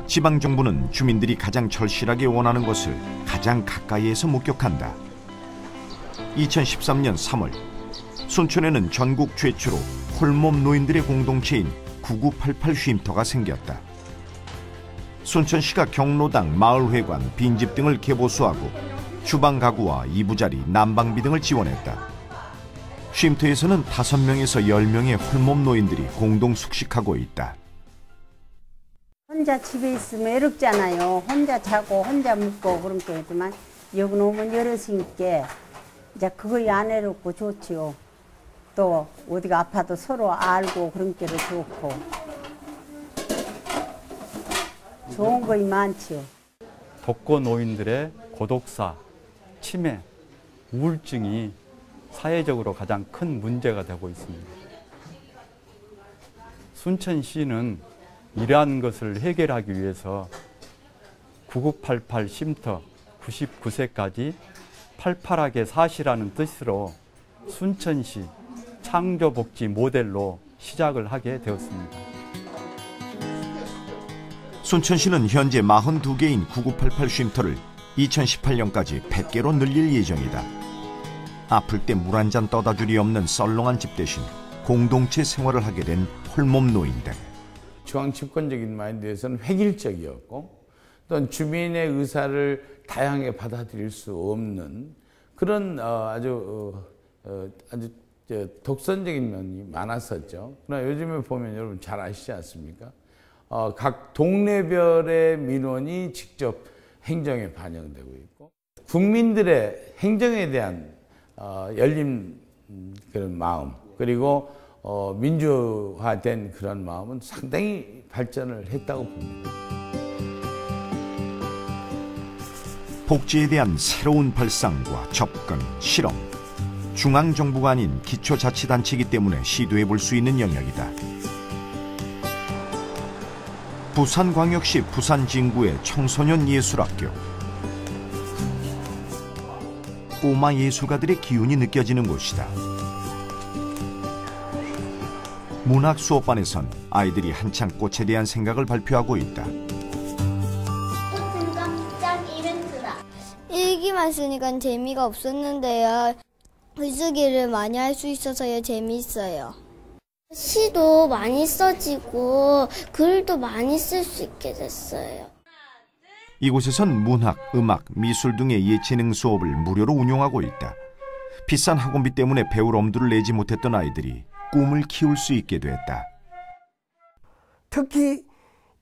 지방정부는 주민들이 가장 절실하게 원하는 것을 가장 가까이에서 목격한다. 2013년 3월 순천에는 전국 최초로 홀몸 노인들의 공동체인 9988 쉼터가 생겼다. 순천시가 경로당, 마을회관, 빈집 등을 개보수하고 주방 가구와 이부자리, 난방비 등을 지원했다. 쉼터에서는 5명에서 10명의 홀몸 노인들이 공동 숙식하고 있다. 혼자 집에 있으면 외롭잖아요. 혼자 자고 혼자 묵고 그런 거 있지만 여기 오면 여럿이니까 이제 그거이 안 외롭고 좋지요. 또 어디가 아파도 서로 알고 그런 게도 좋고 좋은 거이 많지요. 독거 노인들의 고독사, 치매, 우울증이 사회적으로 가장 큰 문제가 되고 있습니다. 순천시는 이러한 것을 해결하기 위해서 9988 쉼터 99세까지 팔팔하게 사시라는 뜻으로 순천시 창조복지 모델로 시작을 하게 되었습니다. 순천시는 현재 42개인 9988 쉼터를 2018년까지 100개로 늘릴 예정이다. 아플 때 물 한 잔 떠다 줄이 없는 썰렁한 집 대신 공동체 생활을 하게 된 홀몸 노인들. 중앙 집권적인 마인드에서는 획일적이었고 또는 주민의 의사를 다양하게 받아들일 수 없는 그런 아주 독선적인 면이 많았었죠. 그러나 요즘에 보면 여러분 잘 아시지 않습니까? 각 동네별의 민원이 직접 행정에 반영되고 있고 국민들의 행정에 대한 열린 그런 마음 그리고 민주화된 그런 마음은 상당히 발전을 했다고 봅니다. 복지에 대한 새로운 발상과 접근, 실험. 중앙정부가 아닌 기초자치단체이기 때문에 시도해볼 수 있는 영역이다. 부산광역시 부산진구의 청소년 예술학교. 꼬마 예술가들의 기운이 느껴지는 곳이다. 문학 수업반에선 아이들이 한창 꽃에 대한 생각을 발표하고 있다. 일기만 쓰니까 재미가 없었는데요. 글쓰기를 많이 할 수 있어서 재미있어요. 시도 많이 써지고 글도 많이 쓸 수 있게 됐어요. 이곳에선 문학, 음악, 미술 등의 예체능 수업을 무료로 운영하고 있다. 비싼 학원비 때문에 배울 엄두를 내지 못했던 아이들이 꿈을 키울 수 있게 됐다. 특히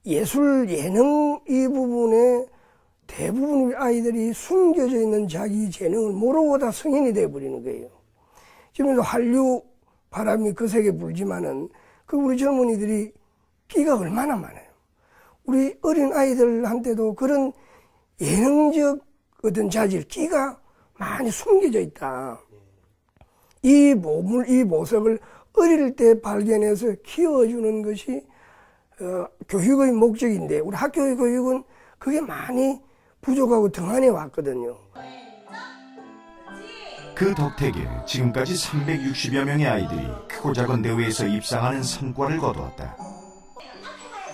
예술, 예능 이 부분에 대부분 아이들이 숨겨져 있는 자기 재능을 모르고 다 성인이 돼버리는 거예요. 지금도 한류 바람이 거세게 불지만은 그 우리 젊은이들이 끼가 얼마나 많아요. 우리 어린 아이들한테도 그런 예능적 어떤 자질, 끼가 많이 숨겨져 있다. 이 모습을 어릴 때 발견해서 키워주는 것이 교육의 목적인데 우리 학교의 교육은 그게 많이 부족하고 등한해 왔거든요. 그 덕택에 지금까지 360여 명의 아이들이 크고 작은 대회에서 입상하는 성과를 거두었다.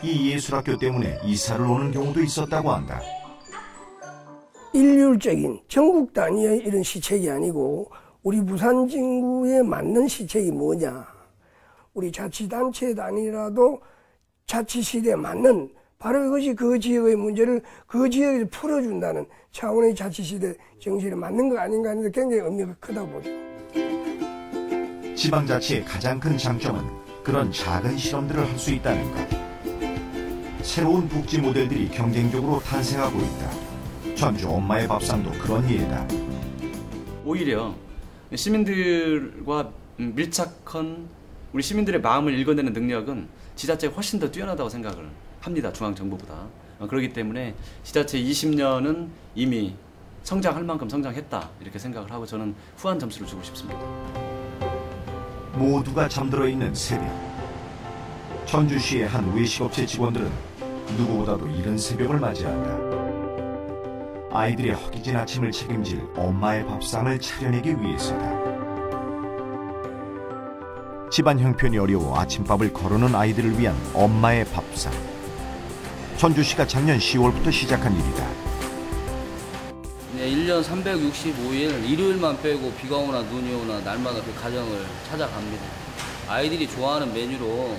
이 예술학교 때문에 이사를 오는 경우도 있었다고 한다. 일률적인 전국 단위의 이런 시책이 아니고 우리 부산진구에 맞는 시책이 뭐냐. 우리 자치단체 단위라도 자치시대에 맞는 바로 이것이 그 지역의 문제를 그 지역에서 풀어준다는 차원의 자치시대 정신에 맞는 거 아닌가 하는데 굉장히 의미가 크다고 보죠. 지방자치의 가장 큰 장점은 그런 작은 실험들을 할 수 있다는 것. 새로운 복지 모델들이 경쟁적으로 탄생하고 있다. 전주 엄마의 밥상도 그런 예다. 오히려 시민들과 밀착한 우리 시민들의 마음을 읽어내는 능력은 지자체가 훨씬 더 뛰어나다고 생각을 합니다. 중앙정부보다. 그렇기 때문에 지자체 20년은 이미 성장할 만큼 성장했다 이렇게 생각을 하고 저는 후한 점수를 주고 싶습니다. 모두가 잠들어 있는 새벽. 전주시의 한 외식업체 직원들은 누구보다도 이른 새벽을 맞이한다. 아이들의 허기진 아침을 책임질 엄마의 밥상을 차려내기 위해서다. 집안 형편이 어려워 아침밥을 거르는 아이들을 위한 엄마의 밥상. 천주씨가 작년 10월부터 시작한 일이다. 네, 1년 365일 일요일만 빼고 비가 오나 눈이 오나 날마다 그 가정을 찾아갑니다. 아이들이 좋아하는 메뉴로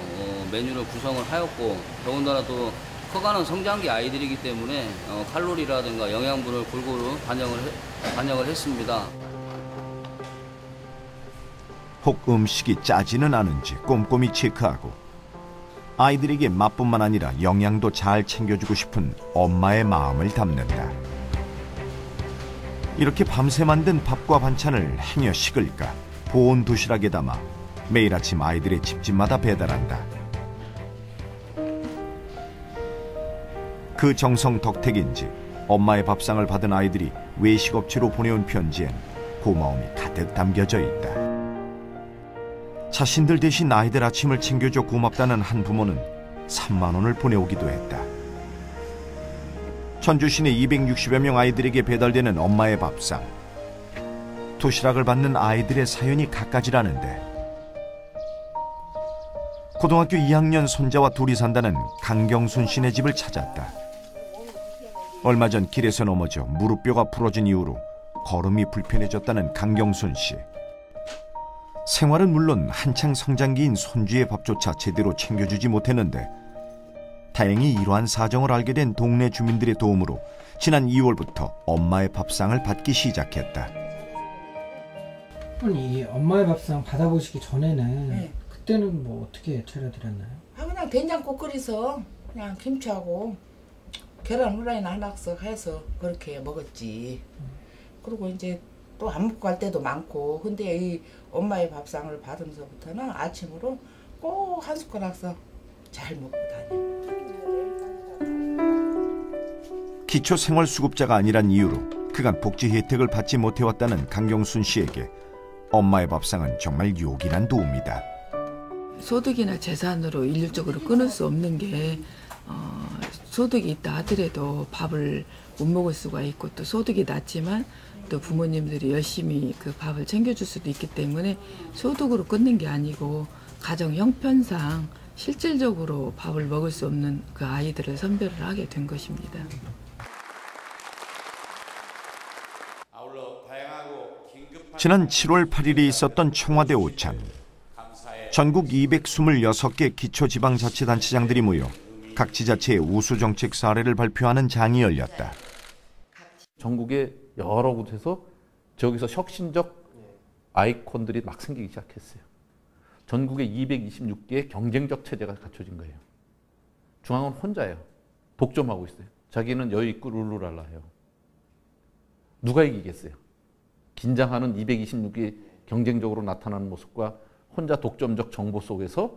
메뉴를 구성을 하였고, 더군다나 또 커가는 성장기 아이들이기 때문에 칼로리라든가 영양분을 골고루 반영을 했습니다. 혹 음식이 짜지는 않은지 꼼꼼히 체크하고 아이들에게 맛뿐만 아니라 영양도 잘 챙겨주고 싶은 엄마의 마음을 담는다. 이렇게 밤새 만든 밥과 반찬을 행여 식을까 보온 도시락에 담아 매일 아침 아이들의 집집마다 배달한다. 그 정성 덕택인지 엄마의 밥상을 받은 아이들이 외식업체로 보내온 편지엔 고마움이 가득 담겨져 있다. 자신들 대신 아이들 아침을 챙겨줘 고맙다는 한 부모는 3만 원을 보내오기도 했다. 천주시내 260여 명 아이들에게 배달되는 엄마의 밥상. 도시락을 받는 아이들의 사연이 갖가지라는데, 고등학교 2학년 손자와 둘이 산다는 강경순 씨네 집을 찾았다. 얼마 전 길에서 넘어져 무릎뼈가 부러진 이후로 걸음이 불편해졌다는 강경순 씨. 생활은 물론 한창 성장기인 손주의 밥조차 제대로 챙겨주지 못했는데, 다행히 이러한 사정을 알게 된 동네 주민들의 도움으로 지난 2월부터 엄마의 밥상을 받기 시작했다. 아니, 엄마의 밥상 받아보시기 전에는 네. 그때는 뭐 어떻게 차려드렸나요? 그냥 된장국 끓여서 그냥 김치하고 계란 후라이나 하나씩 해서 그렇게 먹었지. 그리고 이제 또 안 먹고 갈 때도 많고, 근데 이 엄마의 밥상을 받으면서부터는 아침으로 꼭 한 숟가락씩 잘 먹고 다녀. 기초생활수급자가 아니란 이유로 그간 복지 혜택을 받지 못해왔다는 강경순 씨에게 엄마의 밥상은 정말 요긴한 도움이다. 소득이나 재산으로 일률적으로 끊을 수 없는 게 소득이 있다 하더라도 밥을 못 먹을 수가 있고, 또 소득이 낮지만 또 부모님들이 열심히 그 밥을 챙겨줄 수도 있기 때문에 소득으로 끊는 게 아니고 가정 형편상 실질적으로 밥을 먹을 수 없는 그 아이들을 선별을 하게 된 것입니다. 지난 7월 8일에 있었던 청와대 오찬. 전국 226개 기초지방자치단체장들이 모여 각 지자체의 우수정책 사례를 발표하는 장이 열렸다. 전국의 여러 곳에서 저기서 혁신적 아이콘들이 막 생기기 시작했어요. 전국에 226개의 경쟁적 체제가 갖춰진 거예요. 중앙은 혼자예요. 독점하고 있어요. 자기는 여유 있고 룰루랄라 해요. 누가 이기겠어요? 긴장하는 226개 경쟁적으로 나타나는 모습과 혼자 독점적 정보 속에서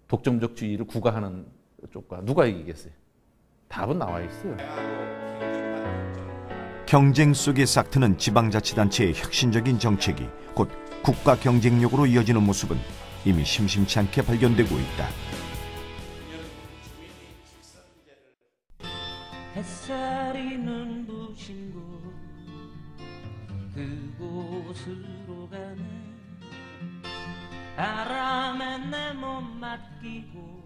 독점적 주의를 구가하는 쪽과 누가 이기겠어요? 답은 나와 있어요. 경쟁 속에 싹트는 지방자치단체의 혁신적인 정책이 곧 국가 경쟁력으로 이어지는 모습은 이미 심심치 않게 발견되고 있다. 햇살이 눈부신 곳 그곳으로 가네 바람에 내 몸 맡기고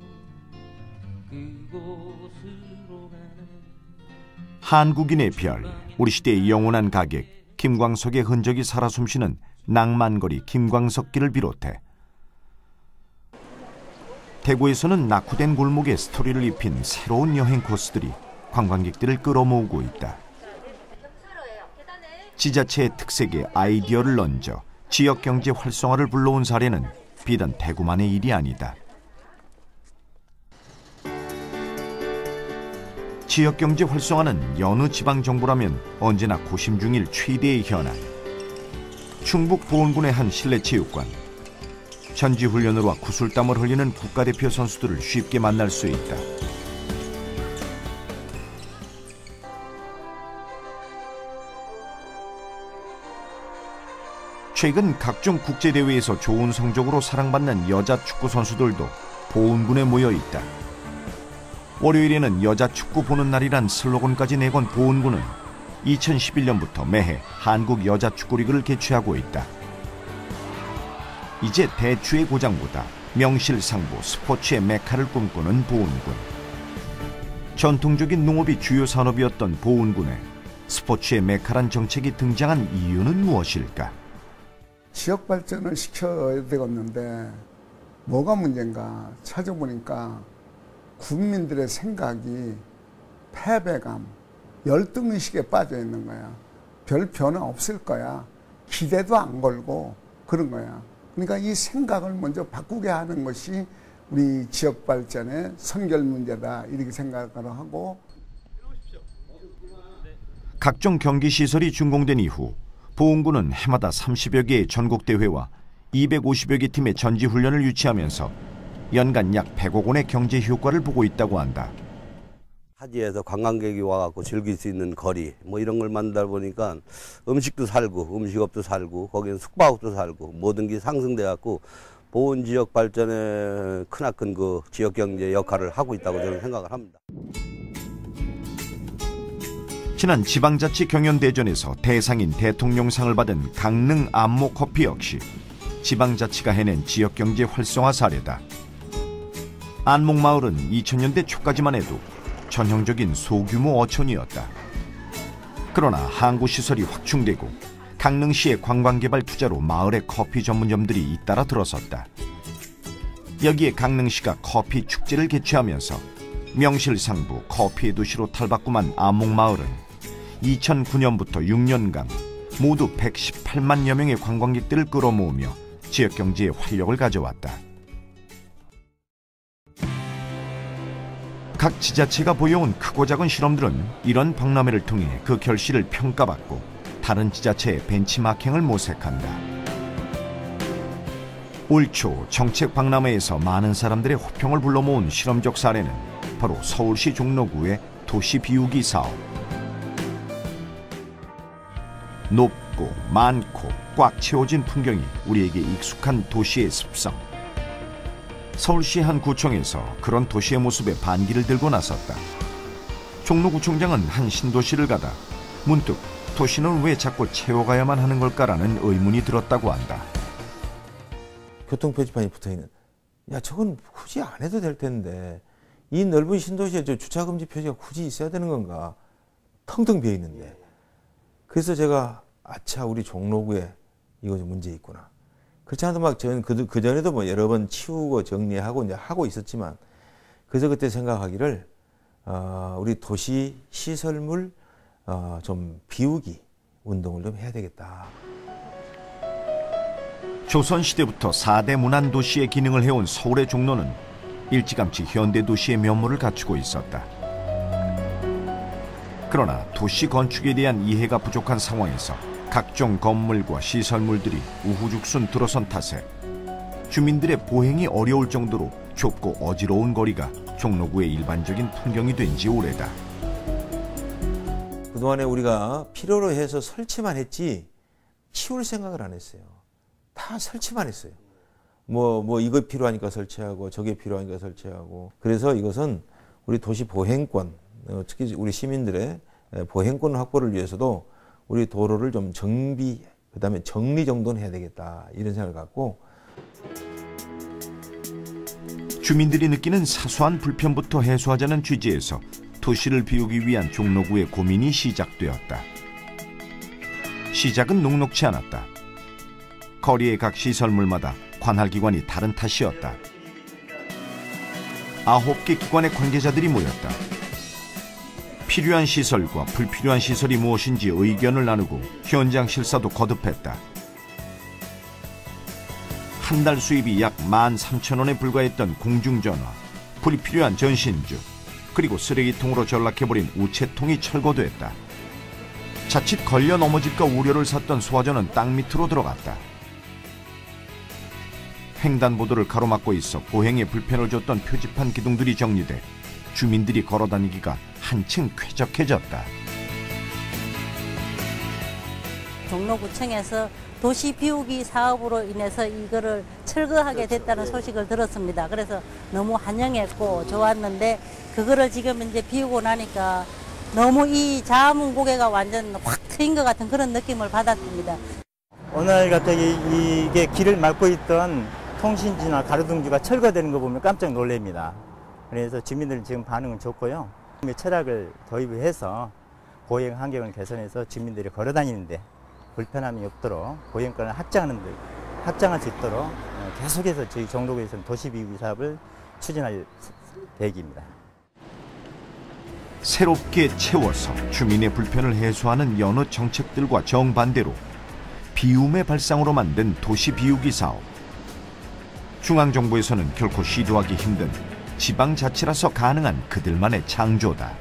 그곳으로 가네. 한국인의 별, 우리 시대의 영원한 가객 김광석의 흔적이 살아 숨쉬는 낭만거리 김광석길을 비롯해 대구에서는 낙후된 골목에 스토리를 입힌 새로운 여행 코스들이 관광객들을 끌어모으고 있다. 지자체의 특색에 아이디어를 얹어 지역경제 활성화를 불러온 사례는 비단 대구만의 일이 아니다. 지역경제 활성화는 여느 지방정부라면 언제나 고심 중일 최대의 현안. 충북 보은군의 한 실내체육관. 전지훈련으로 구슬땀을 흘리는 국가대표 선수들을 쉽게 만날 수 있다. 최근 각종 국제대회에서 좋은 성적으로 사랑받는 여자 축구 선수들도 보은군에 모여 있다. 월요일에는 여자 축구 보는 날이란 슬로건까지 내건 보은군은 2011년부터 매해 한국 여자 축구리그를 개최하고 있다. 이제 대추의 고장보다 명실상부 스포츠의 메카를 꿈꾸는 보은군. 전통적인 농업이 주요 산업이었던 보은군에 스포츠의 메카란 정책이 등장한 이유는 무엇일까? 지역 발전을 시켜야 되겠는데 뭐가 문제인가 찾아보니까 국민들의 생각이 패배감, 열등의식에 빠져 있는 거야. 별 변화 없을 거야. 기대도 안 걸고 그런 거야. 그러니까 이 생각을 먼저 바꾸게 하는 것이 우리 지역 발전의 선결 문제다 이렇게 생각을 하고, 각종 경기시설이 준공된 이후 보은군은 해마다 30여 개의 전국대회와 250여 개 팀의 전지훈련을 유치하면서 연간 약 100억 원의 경제 효과를 보고 있다고 한다. 타지에서 관광객이 와갖고 즐길 수 있는 거리 뭐 이런 걸 만들다 보니까 음식도 살고 음식업도 살고 거기는 숙박업도 살고 모든 게 상승돼갖고 보은 지역 발전에 크나큰 그 지역 경제 역할을 하고 있다고 저는 생각을 합니다. 지난 지방자치 경연대전에서 대상인 대통령상을 받은 강릉 안모커피 역시 지방자치가 해낸 지역경제 활성화 사례다. 안목마을은 2000년대 초까지만 해도 전형적인 소규모 어촌이었다. 그러나 항구시설이 확충되고 강릉시의 관광개발 투자로 마을에 커피 전문점들이 잇따라 들어섰다. 여기에 강릉시가 커피 축제를 개최하면서 명실상부 커피의 도시로 탈바꿈한 안목마을은 2009년부터 6년간 모두 118만여 명의 관광객들을 끌어모으며 지역경제에 활력을 가져왔다. 각 지자체가 보여온 크고 작은 실험들은 이런 박람회를 통해 그 결실을 평가받고 다른 지자체의 벤치마킹을 모색한다. 올 초 정책 박람회에서 많은 사람들의 호평을 불러 모은 실험적 사례는 바로 서울시 종로구의 도시 비우기 사업. 높고 많고 꽉 채워진 풍경이 우리에게 익숙한 도시의 습성. 서울시 한 구청에서 그런 도시의 모습에 반기를 들고 나섰다. 종로구청장은 한 신도시를 가다 문득 도시는 왜 자꾸 채워가야만 하는 걸까라는 의문이 들었다고 한다. 교통 표지판이 붙어있는, 야 저건 굳이 안 해도 될 텐데 이 넓은 신도시에 저 주차금지 표지가 굳이 있어야 되는 건가, 텅텅 비어 있는데. 그래서 제가 아차 우리 종로구에 이거 좀 문제 있구나. 그렇지 않아도 막 저는 그 전에도 뭐 여러 번 치우고 정리하고 이제 하고 있었지만, 그래서 그때 생각하기를 우리 도시 시설물 좀 비우기 운동을 좀 해야 되겠다. 조선시대부터 4대 문안도시의 기능을 해온 서울의 종로는 일찌감치 현대도시의 면모를 갖추고 있었다. 그러나 도시 건축에 대한 이해가 부족한 상황에서 각종 건물과 시설물들이 우후죽순 들어선 탓에 주민들의 보행이 어려울 정도로 좁고 어지러운 거리가 종로구의 일반적인 풍경이 된 지 오래다. 그동안에 우리가 필요로 해서 설치만 했지 치울 생각을 안 했어요. 다 설치만 했어요. 뭐 이거 필요하니까 설치하고 저게 필요하니까 설치하고. 그래서 이것은 우리 도시 보행권, 특히 우리 시민들의 보행권 확보를 위해서도 우리 도로를 좀 정비, 그다음에 정리 정도는 해야 되겠다, 이런 생각을 갖고. 주민들이 느끼는 사소한 불편부터 해소하자는 취지에서 도시를 비우기 위한 종로구의 고민이 시작되었다. 시작은 녹록치 않았다. 거리의 각 시설물마다 관할기관이 다른 탓이었다. 9개 기관의 관계자들이 모였다. 필요한 시설과 불필요한 시설이 무엇인지 의견을 나누고 현장 실사도 거듭했다. 한 달 수입이 약 13,000원에 불과했던 공중전화, 불필요한 전신주, 그리고 쓰레기통으로 전락해버린 우체통이 철거됐다. 자칫 걸려 넘어질까 우려를 샀던 소화전은 땅 밑으로 들어갔다. 횡단보도를 가로막고 있어 보행에 불편을 줬던 표지판 기둥들이 정리돼 주민들이 걸어다니기가 한층 쾌적해졌다. 종로구청에서 도시 비우기 사업으로 인해서 이거를 철거하게 됐다는 소식을 들었습니다. 그래서 너무 환영했고 좋았는데, 그거를 지금 이제 비우고 나니까 너무 이 자문고개가 완전 확 트인 것 같은 그런 느낌을 받았습니다. 오늘 갑자기 이게 길을 막고 있던 통신지나 가로등주가 철거되는 거 보면 깜짝 놀랍니다. 그래서 주민들 지금 반응은 좋고요. 철학을 도입해서 보행 환경을 개선해서 주민들이 걸어 다니는데 불편함이 없도록 보행권을 확장할 수 있도록 계속해서 저희 종로구에서는 도시비우기 사업을 추진할 계획입니다. 새롭게 채워서 주민의 불편을 해소하는 여느 정책들과 정반대로 비움의 발상으로 만든 도시비우기 사업. 중앙정부에서는 결코 시도하기 힘든 지방자치라서 가능한 그들만의 창조다.